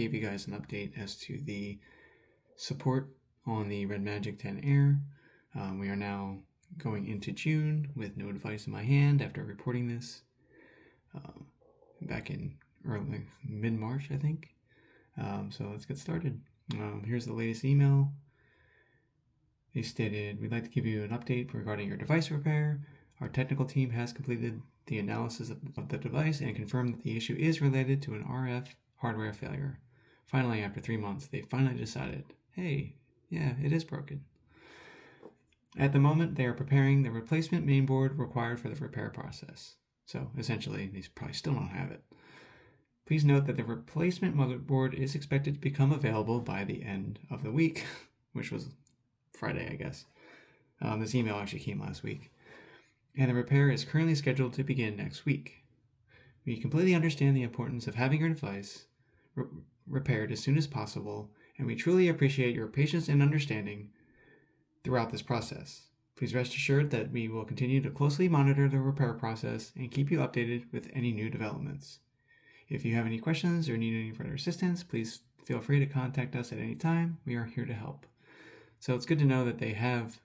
gave you guys an update as to the support on the Redmagic 10 Air. We are now going into June with no device in my hand after reporting this back in early mid-March, I think. So let's get started. Here's the latest email. They stated, "We'd like to give you an update regarding your device repair. Our technical team has completed the analysis of the device and confirmed that the issue is related to an RF hardware failure. Finally, after 3 months, they finally decided, hey, yeah, it is broken. At the moment, they are preparing the replacement mainboard required for the repair process." So essentially, they probably still don't have it. "Please note that the replacement motherboard is expected to become available by the end of the week," which was Friday, I guess. This email actually came last week. "And the repair is currently scheduled to begin next week. We completely understand the importance of having your device repaired as soon as possible, and we truly appreciate your patience and understanding throughout this process. Please rest assured that we will continue to closely monitor the repair process and keep you updated with any new developments. If you have any questions or need any further assistance, please feel free to contact us at any time. We are here to help." So it's good to know that they have,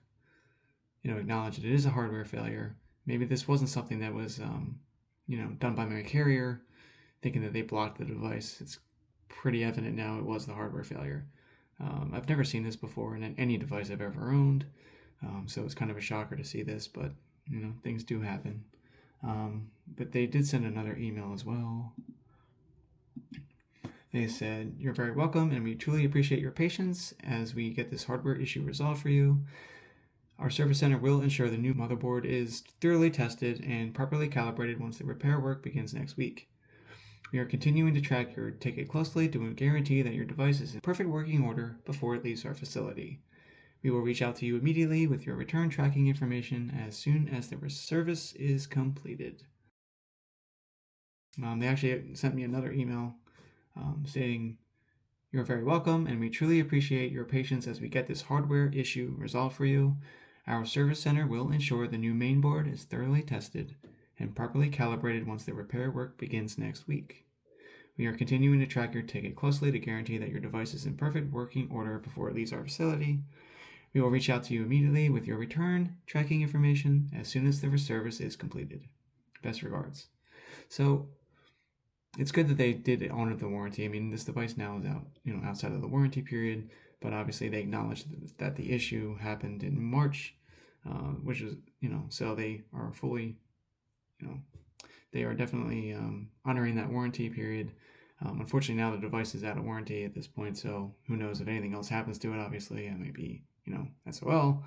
acknowledged that it is a hardware failure. Maybe this wasn't something that was, done by my carrier, thinking that they blocked the device. It's pretty evident now it was the hardware failure. I've never seen this before in any device I've ever owned, so it's kind of a shocker to see this, but, things do happen. But they did send another email as well. They said, "You're very welcome, and we truly appreciate your patience as we get this hardware issue resolved for you. Our service center will ensure the new motherboard is thoroughly tested and properly calibrated once the repair work begins next week. We are continuing to track your ticket closely to guarantee that your device is in perfect working order before it leaves our facility. We will reach out to you immediately with your return tracking information as soon as the service is completed." They actually sent me another email stating, "You're very welcome, and we truly appreciate your patience as we get this hardware issue resolved for you. Our service center will ensure the new mainboard is thoroughly tested and properly calibrated once the repair work begins next week. We are continuing to track your ticket closely to guarantee that your device is in perfect working order before it leaves our facility. We will reach out to you immediately with your return tracking information as soon as the service is completed. Best regards." So it's good that they did honor the warranty. I mean, this device now is out, outside of the warranty period, but obviously they acknowledged that the issue happened in March, which is, so they are fully, they are definitely honoring that warranty period. Unfortunately, now the device is out of warranty at this point, so who knows if anything else happens to it. Obviously, it may be, SOL,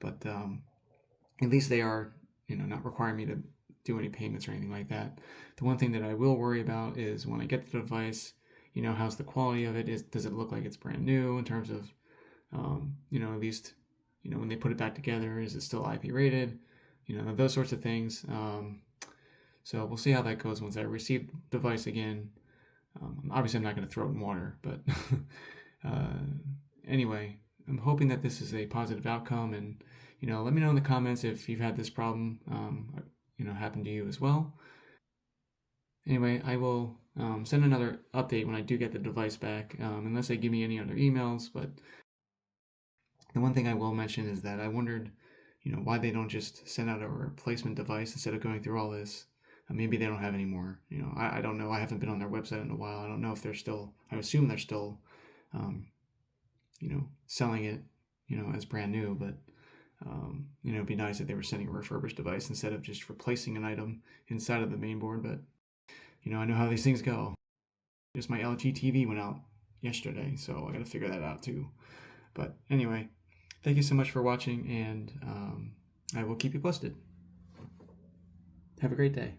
but at least they are, not requiring me to do any payments or anything like that. The one thing that I will worry about is when I get the device, how's the quality of it? Does it look like it's brand new in terms of, at least, when they put it back together, is it still IP rated? Those sorts of things. So we'll see how that goes once I receive the device again. Obviously, I'm not going to throw it in water, but anyway, I'm hoping that this is a positive outcome, and let me know in the comments if you've had this problem happen to you as well. Anyway, I will send another update when I do get the device back, unless they give me any other emails. But the one thing I will mention is that I wondered, why they don't just send out a replacement device instead of going through all this. Maybe they don't have any more. I don't know. I haven't been on their website in a while. I don't know if they're still. I assume they're still, selling it, as brand new. But it'd be nice if they were sending a refurbished device instead of just replacing an item inside of the mainboard. But I know how these things go. Just my LG TV went out yesterday, so I got to figure that out too. But anyway, thank you so much for watching, and I will keep you posted. Have a great day.